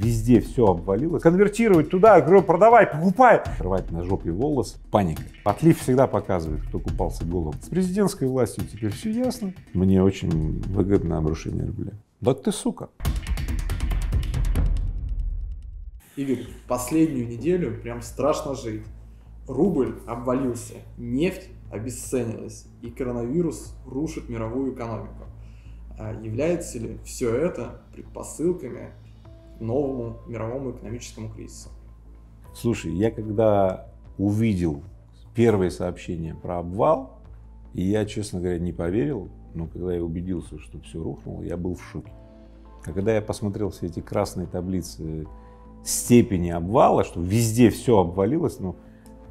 Везде все обвалилось. Конвертировать туда, говорю, продавай, покупай. Рвать на жопе волос. Паника. Отлив всегда показывает, кто купался голым. С президентской властью теперь все ясно. Мне очень выгодно обрушение рубля. Да ты сука. Игорь, последнюю неделю прям страшно жить. Рубль обвалился, нефть обесценилась, и коронавирус рушит мировую экономику. А является ли все это предпосылками к новому мировому экономическому кризису? Слушай, я когда увидел первые сообщения про обвал, и я, честно говоря, не поверил, но когда я убедился, что все рухнуло, я был в шоке. А когда я посмотрел все эти красные таблицы степени обвала, что везде все обвалилось, ну,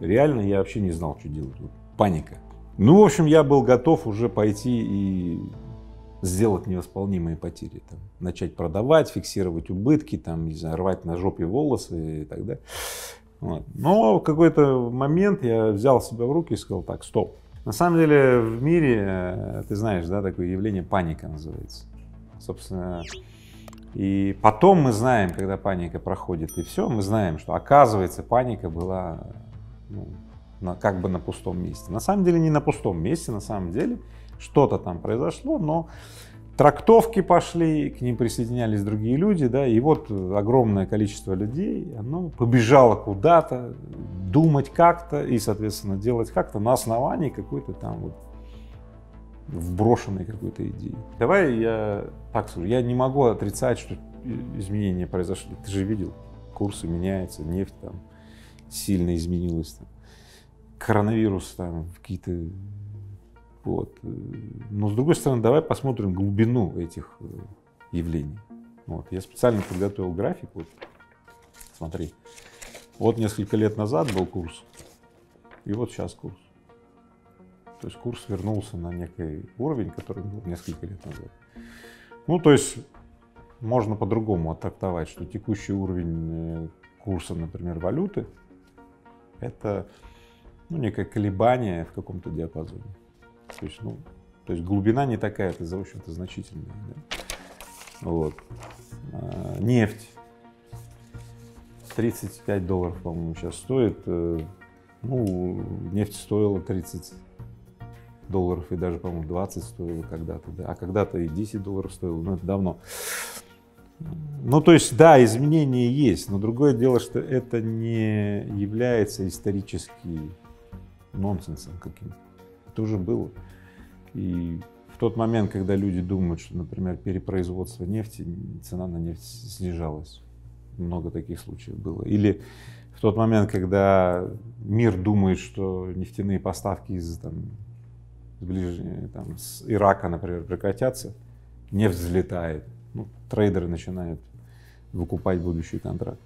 реально я вообще не знал, что делать. Вот, паника. Ну, в общем, я был готов уже пойти и сделать невосполнимые потери. Там, начать продавать, фиксировать убытки, там, не знаю, рвать на жопе волосы и так далее. Вот. Но в какой-то момент я взял себя в руки и сказал: так, стоп. На самом деле в мире, ты знаешь, да, такое явление паника называется. Собственно, и потом мы знаем, когда паника проходит, и все, мы знаем, что оказывается паника была, ну, как бы на пустом месте. На самом деле не на пустом месте, на самом деле что-то там произошло, но трактовки пошли, к ним присоединялись другие люди, да, и вот огромное количество людей, оно побежало куда-то, думать как-то и, соответственно, делать как-то на основании какой-то там вот вброшенной какой-то идеи. Давай я так скажу, я не могу отрицать, что изменения произошли. Ты же видел, курсы меняются, нефть там сильно изменилась, там, коронавирус там какие-то, вот. Но с другой стороны, давай посмотрим глубину этих явлений. Вот. Я специально подготовил график, вот, смотри, вот несколько лет назад был курс, и вот сейчас курс. То есть курс вернулся на некий уровень, который был несколько лет назад. Ну, то есть можно по-другому оттактовать, что текущий уровень курса, например, валюты, это, ну, некое колебание в каком-то диапазоне. То есть глубина не такая, это, в общем-то, значительная. Да? Вот. Нефть $35, по-моему, сейчас стоит. Ну, нефть стоила $30 и даже, по-моему, 20 стоило когда-то, да, а когда-то и $10 стоило, но это давно. Ну, то есть, да, изменения есть, но другое дело, что это не является исторически нонсенсом каким-то. Это уже было. И в тот момент, когда люди думают, что, например, перепроизводство нефти, цена на нефть снижалась. Много таких случаев было. Или в тот момент, когда мир думает, что нефтяные поставки из с Ирака, например, прекратятся, нефть взлетает, ну, трейдеры начинают выкупать будущий контракт.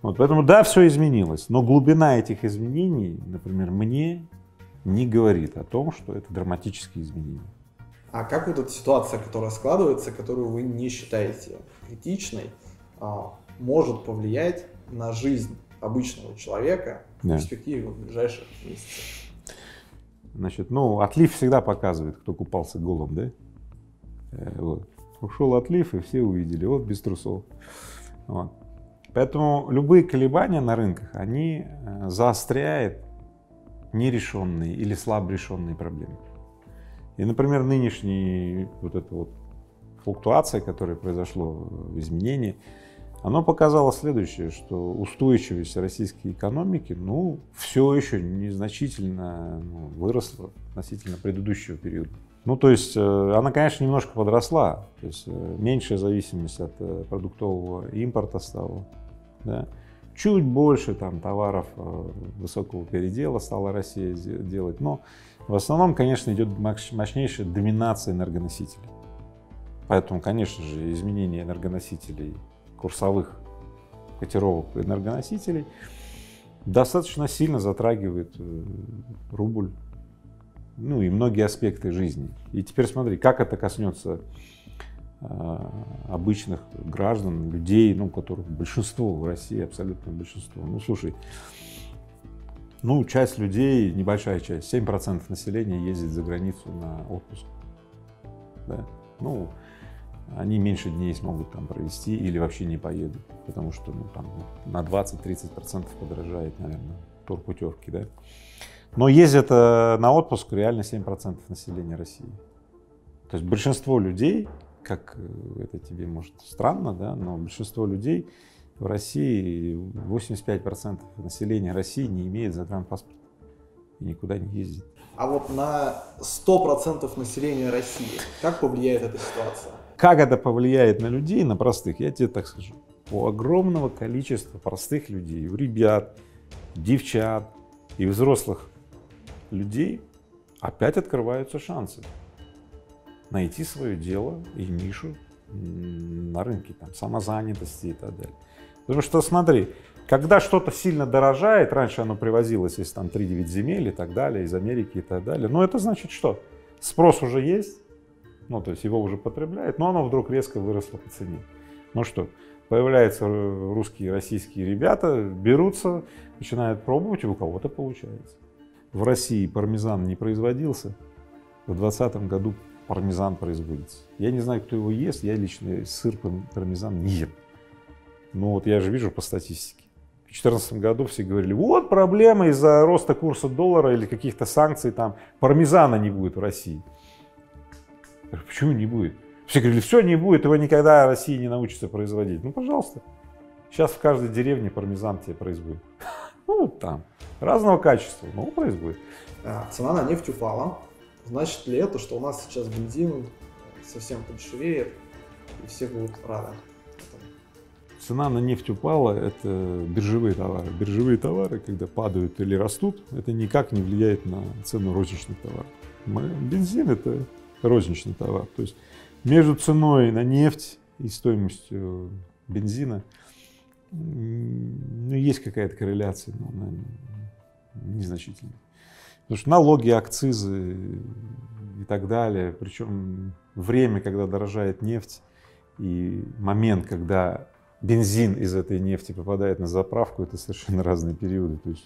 Вот, поэтому да, все изменилось, но глубина этих изменений, например, мне не говорит о том, что это драматические изменения. А как вот эта ситуация, которая складывается, которую вы не считаете критичной, может повлиять на жизнь обычного человека в перспективе ближайших месяцев? Значит, ну, отлив всегда показывает, кто купался голым, да? Вот. Ушел отлив, и все увидели, вот без трусов. Вот. Поэтому любые колебания на рынках, они заостряют нерешенные или слабо решенные проблемы. И, например, нынешняя вот эта вот флуктуация, которая произошла в изменении, оно показало следующее, что устойчивость российской экономики, ну, все еще незначительно выросла относительно предыдущего периода. Ну, то есть она, конечно, немножко подросла, то есть меньшая зависимость от продуктового импорта стала, да? Чуть больше там товаров высокого передела стала Россия делать, но в основном, конечно, идет мощнейшая доминация энергоносителей. Поэтому, конечно же, изменение энергоносителей, курсовых котировок энергоносителей достаточно сильно затрагивает рубль, ну и многие аспекты жизни. И теперь смотри, как это коснется обычных граждан, людей, ну, которых большинство в России, абсолютно большинство. Ну, слушай, ну, часть людей, небольшая часть, 7% населения ездит за границу на отпуск. Да? Ну, они меньше дней смогут там провести или вообще не поедут, потому что ну, там на 20-30% подорожает, наверное, турпутевки, да. Но ездят на отпуск реально 7% населения России. То есть большинство людей, как это тебе может странно, да, но большинство людей в России, 85% населения России не имеет загранпаспорта и никуда не ездит. А вот на 100% населения России как повлияет эта ситуация? Как это повлияет на людей, на простых, я тебе так скажу. У огромного количества простых людей, у ребят, девчат и взрослых людей опять открываются шансы найти свое дело и нишу на рынке, там, самозанятости и так далее. Потому что смотри, когда что-то сильно дорожает, раньше оно привозилось из там 3-9 земель и так далее, из Америки и так далее, но это значит что? Спрос уже есть, ну то есть его уже потребляют, но оно вдруг резко выросло по цене. Ну что, появляются русские, российские ребята, берутся, начинают пробовать, и у кого-то получается. В России пармезан не производился, в 2020 году пармезан производится. Я не знаю, кто его ест, я лично сыр пармезан не ем. Но вот я же вижу по статистике. В 2014 году все говорили, вот проблема из-за роста курса доллара или каких-то санкций, там пармезана не будет в России. Я говорю, почему не будет? Все говорили, все не будет, его никогда Россия не научится производить. Ну, пожалуйста, сейчас в каждой деревне пармезан тебе производят. Ну, там, разного качества, но производит. Цена на нефть упала. Значит ли это, что у нас сейчас бензин совсем подешевеет и все будут рады? Цена на нефть упала, это биржевые товары. Биржевые товары, когда падают или растут, это никак не влияет на цену розничных товаров. Бензин — это розничный товар. То есть между ценой на нефть и стоимостью бензина ну, есть какая-то корреляция, но она незначительная. Потому что налоги, акцизы и так далее, причем время, когда дорожает нефть, и момент, когда бензин из этой нефти попадает на заправку, это совершенно разные периоды, то есть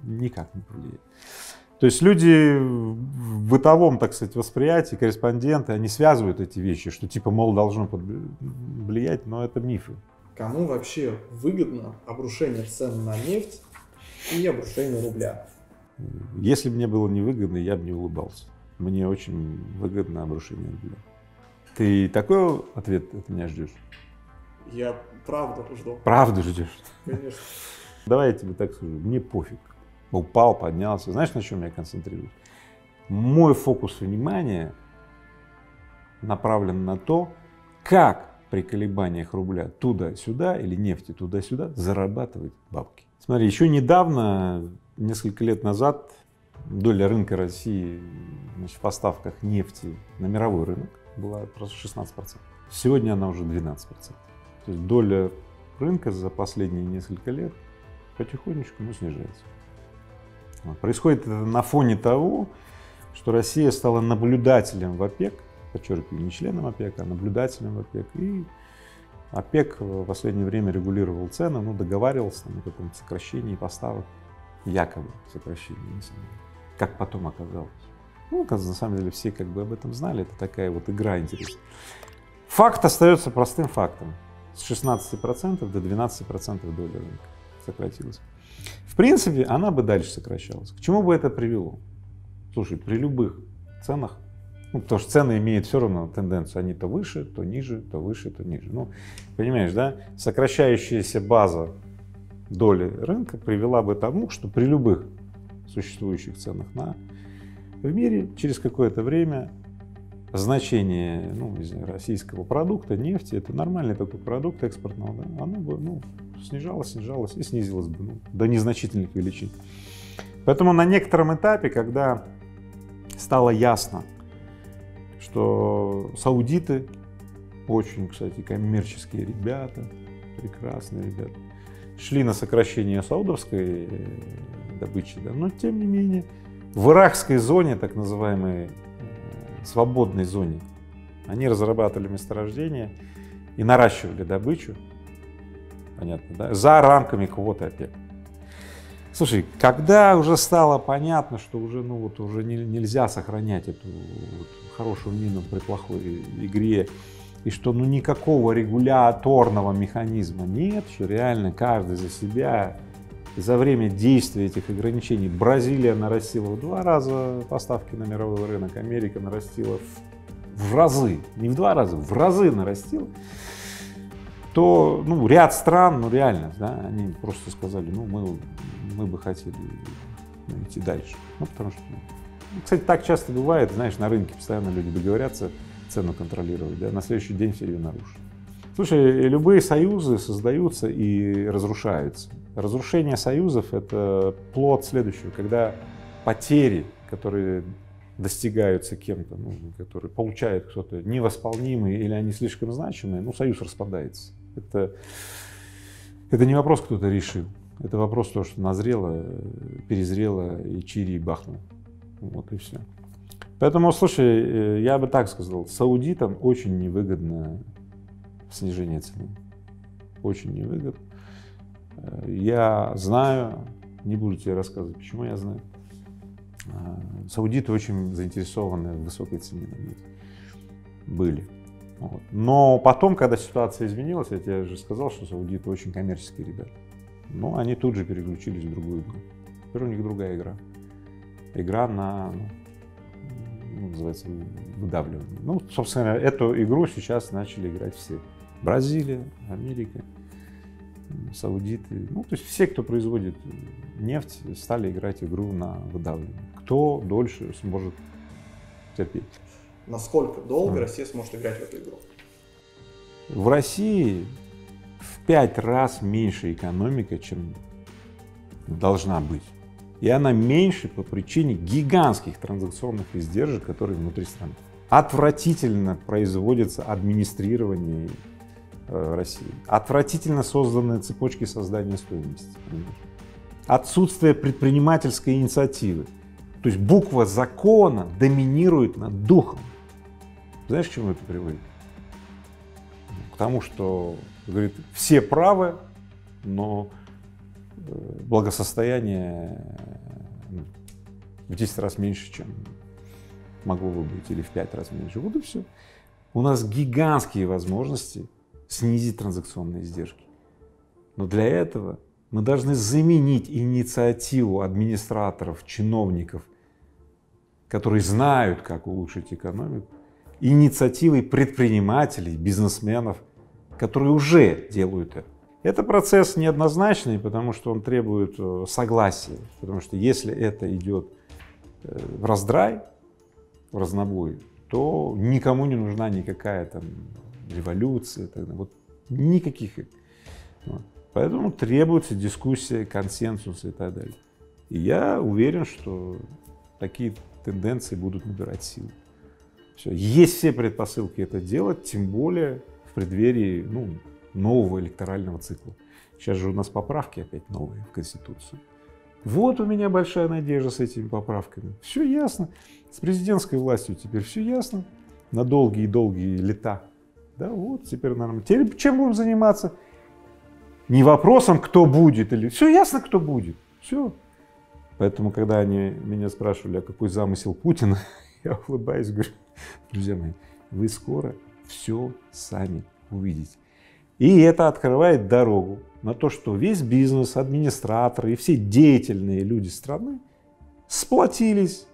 никак не повлияет. То есть люди в бытовом, так сказать, восприятии, корреспонденты, они связывают эти вещи, что типа, мол, должно влиять, но это мифы. Кому вообще выгодно обрушение цен на нефть и обрушение рубля? Если бы мне было невыгодно, я бы не улыбался. Мне очень выгодно обрушение рубля. Ты такой ответ от меня ждешь? Я правду жду. Правду ждешь? Конечно. Давай я тебе так скажу, мне пофиг. Упал, поднялся. Знаешь, на чем я концентрируюсь? Мой фокус внимания направлен на то, как при колебаниях рубля туда-сюда или нефти туда-сюда зарабатывать бабки. Смотри, еще недавно, несколько лет назад, доля рынка России, значит, в поставках нефти на мировой рынок была просто 16%. Сегодня она уже 12%. То есть доля рынка за последние несколько лет потихонечку снижается. Происходит это на фоне того, что Россия стала наблюдателем в ОПЕК, подчеркиваю, не членом ОПЕК, а наблюдателем в ОПЕК. И ОПЕК в последнее время регулировал цены, договаривался на каком-то сокращении поставок, якобы сокращении, на самом деле. Как потом оказалось. На самом деле все как бы об этом знали, это такая вот игра интересная. Факт остается простым фактом. С 16% до 12% доля рынка сократилась. В принципе, она бы дальше сокращалась. К чему бы это привело? Слушай, при любых ценах, потому что цены имеют все равно тенденцию, они то выше, то ниже, то выше, то ниже. Понимаешь, да? Сокращающаяся база доли рынка привела бы к тому, что при любых существующих ценах в мире через какое-то время значение российского продукта, нефти, это нормальный такой продукт экспортного, да, оно бы снижалось и снизилось бы до незначительных величин. Поэтому на некотором этапе, когда стало ясно, что саудиты, очень, кстати, коммерческие ребята, прекрасные ребята, шли на сокращение саудовской добычи, да, но тем не менее в иракской зоне, так называемой свободной зоне, они разрабатывали месторождения и наращивали добычу, понятно, да, за рамками квоты ОПЕК. Слушай, когда уже стало понятно, что уже, уже нельзя сохранять эту хорошую мину при плохой игре, и что ну никакого регуляторного механизма нет, что реально каждый за себя. За время действия этих ограничений Бразилия нарастила в 2 раза поставки на мировой рынок, Америка нарастила в разы, не в 2 раза, в разы нарастила, то ну, ряд стран, ну реально, да, они просто сказали, ну мы бы хотели идти дальше. Ну, потому что, кстати, так часто бывает, знаешь, на рынке постоянно люди договорятся цену контролировать, да, на следующий день все ее нарушат. Слушай, любые союзы создаются и разрушаются. Разрушение союзов — это плод следующего, когда потери, которые достигаются кем-то, ну, которые получает кто-то, невосполнимые или они слишком значимые, ну, союз распадается. Это не вопрос, кто-то решил. Это вопрос того, что назрело, перезрело и чири бахнуло. Вот и все. Поэтому, слушай, я бы так сказал, саудитам очень невыгодно снижение цены. Очень невыгодно. Я знаю, не буду тебе рассказывать, почему я знаю. Саудиты очень заинтересованы в высокой цене на нефть. Были. Вот. Но потом, когда ситуация изменилась, я тебе же сказал, что саудиты очень коммерческие ребята. Но они тут же переключились в другую игру. Теперь у них другая игра. Игра на, ну, называется, выдавливание. Ну, собственно, эту игру сейчас начали играть все. Бразилия, Америка, саудиты. Ну, то есть все, кто производит нефть, стали играть игру на выдавливание. Кто дольше сможет терпеть. Насколько долго Россия сможет играть в эту игру? В России в 5 раз меньше экономика, чем должна быть. И она меньше по причине гигантских транзакционных издержек, которые внутри страны. Отвратительно производится администрирование России. Отвратительно созданные цепочки создания стоимости. Отсутствие предпринимательской инициативы. То есть буква закона доминирует над духом. Знаешь, к чему это приводит? К тому, что, говорит, все правы, но благосостояние в 10 раз меньше, чем могло бы быть, или в 5 раз меньше. Вот и все. У нас гигантские возможности снизить транзакционные издержки. Но для этого мы должны заменить инициативу администраторов, чиновников, которые знают, как улучшить экономику, инициативой предпринимателей, бизнесменов, которые уже делают это. Это процесс неоднозначный, потому что он требует согласия, потому что если это идет в раздрай, в разнобой, то никому не нужна никакая там революция, вот никаких. Вот. Поэтому требуется дискуссия, консенсус и так далее. И я уверен, что такие тенденции будут набирать силу. Все. Есть все предпосылки это делать, тем более в преддверии нового электорального цикла. Сейчас же у нас поправки опять новые в Конституцию. Вот у меня большая надежда с этими поправками. Все ясно. С президентской властью теперь все ясно. На долгие-долгие лета. Да, вот теперь нормально. Теперь чем будем заниматься? Не вопросом, кто будет, или все ясно, кто будет. Все. Поэтому, когда они меня спрашивали, а какой замысел Путина, я улыбаюсь, говорю, друзья мои, вы скоро все сами увидите. И это открывает дорогу на то, что весь бизнес, администраторы и все деятельные люди страны сплотились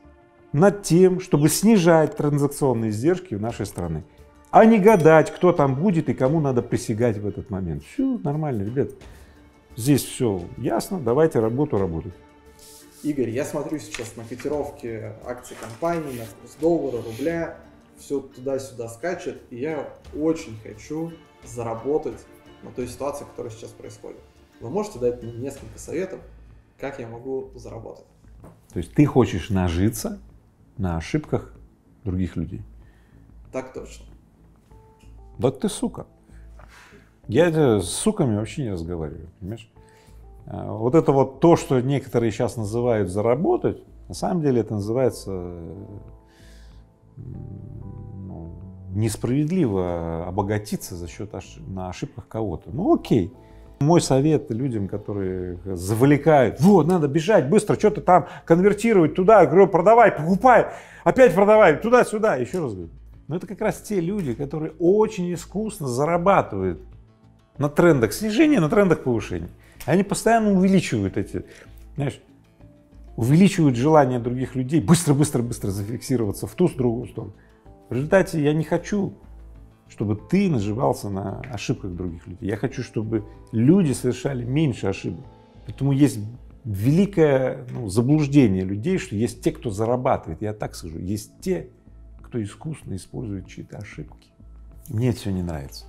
над тем, чтобы снижать транзакционные издержки в нашей стране, а не гадать, кто там будет и кому надо присягать в этот момент. Все нормально, ребят. Здесь все ясно, давайте работу работать. Игорь, я смотрю сейчас на котировки акций компании, на курс доллара, рубля, все туда-сюда скачет, и я очень хочу заработать на той ситуации, которая сейчас происходит. Вы можете дать мне несколько советов, как я могу заработать? То есть ты хочешь нажиться на ошибках других людей? Так точно. Да ты сука. Я с суками вообще не разговариваю, понимаешь? Вот это вот то, что некоторые сейчас называют заработать, на самом деле это называется несправедливо обогатиться за счет на ошибках кого-то. Ну окей. Мой совет людям, которые завлекают, вот, надо бежать быстро, что-то там конвертировать туда, говорю, продавай, покупай, опять продавай, туда-сюда. Еще раз говорю, Но это как раз те люди, которые очень искусно зарабатывают на трендах снижения, на трендах повышения. Они постоянно увеличивают эти, знаешь, увеличивают желание других людей быстро зафиксироваться в ту, с другую сторону. В результате я не хочу, чтобы ты наживался на ошибках других людей. Я хочу, чтобы люди совершали меньше ошибок. Поэтому есть великое заблуждение людей, что есть те, кто зарабатывает. Я так скажу, есть те, кто искусно использует чьи-то ошибки. Мне это все не нравится.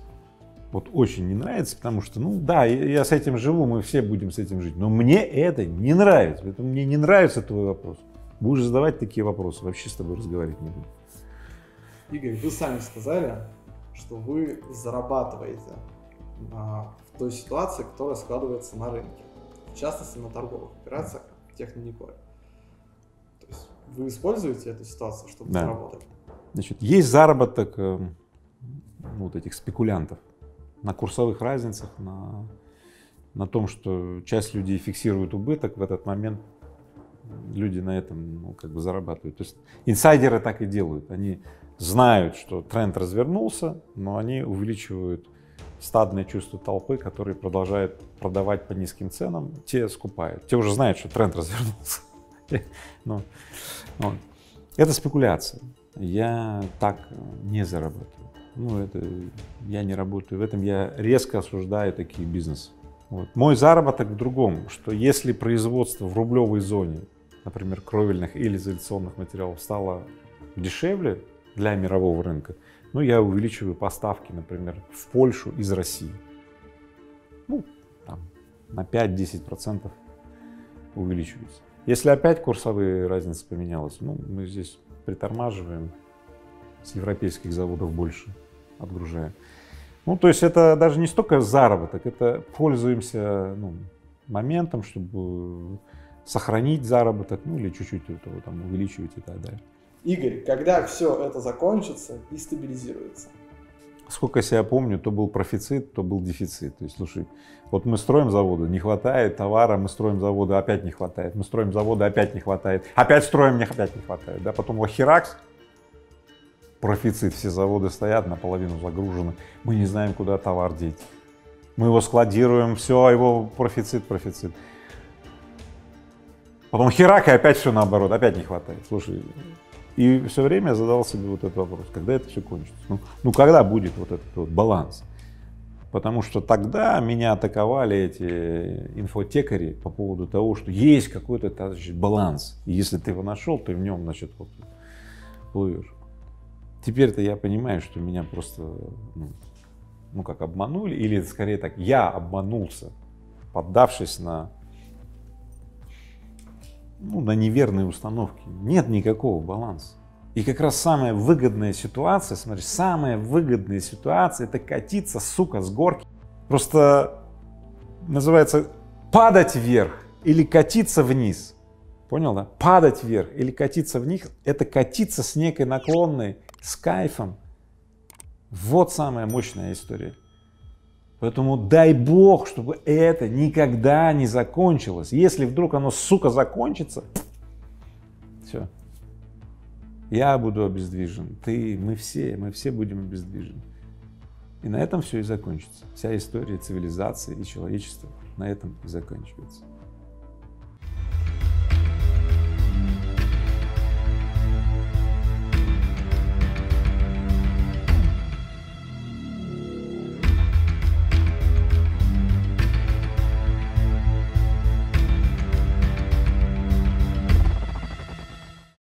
Вот очень не нравится, потому что, да, я с этим живу, мы все будем с этим жить, но мне это не нравится. Поэтому мне не нравится твой вопрос. Будешь задавать такие вопросы, вообще с тобой разговаривать не буду. Игорь, вы сами сказали, что вы зарабатываете в той ситуации, которая складывается на рынке, в частности на торговых операциях в Технониколе. То есть вы используете эту ситуацию, чтобы заработать? Значит, есть заработок вот этих спекулянтов на курсовых разницах, на том, что часть людей фиксирует убыток, в этот момент люди на этом как бы зарабатывают. То есть инсайдеры так и делают. Они знают, что тренд развернулся, но они увеличивают стадное чувство толпы, которые продолжают продавать по низким ценам, те скупают. Те уже знают, что тренд развернулся. Это спекуляция. Я так не зарабатываю. Я не работаю. В этом я резко осуждаю такие бизнесы. Мой заработок в другом, что если производство в рублевой зоне, например, кровельных или изоляционных материалов, стало дешевле для мирового рынка, я увеличиваю поставки, например, в Польшу из России. На 5-10% увеличивается. Если опять курсовые разницы поменялась, мы здесь притормаживаем, с европейских заводов больше отгружаем. То есть это даже не столько заработок, это пользуемся моментом, чтобы сохранить заработок, или чуть-чуть этого увеличивать и так далее. Игорь, когда все это закончится и стабилизируется? Сколько я себя помню, то был профицит, то был дефицит. То есть, слушай, вот мы строим заводы, не хватает товара, мы строим заводы, опять не хватает, мы строим заводы, опять не хватает, опять строим, опять не хватает. Да? Потом херакс, профицит, все заводы стоят, наполовину загружены, мы не знаем, куда товар деть. Мы его складируем, все, его профицит. Потом херак, и опять все наоборот, опять не хватает. Слушай, и все время я задал себе вот этот вопрос, когда это все кончится? Когда будет вот этот вот баланс? Потому что тогда меня атаковали эти инфотекари по поводу того, что есть какой-то баланс. И если ты его нашел, ты в нем, плывешь. Теперь-то я понимаю, что меня просто, как обманули, или скорее так, я обманулся, поддавшись на неверные установки. Нет никакого баланса. И как раз самая выгодная ситуация, самая выгодная ситуация — это катиться, сука, с горки. Просто называется падать вверх или катиться вниз. Понял, да? Падать вверх или катиться вниз — это катиться с некой наклонной, с кайфом. Вот самая мощная история. Поэтому дай Бог, чтобы это никогда не закончилось. Если вдруг оно, сука, закончится, все. Я буду обездвижен, ты, мы все будем обездвижены. И на этом все и закончится. Вся история цивилизации и человечества на этом и заканчивается.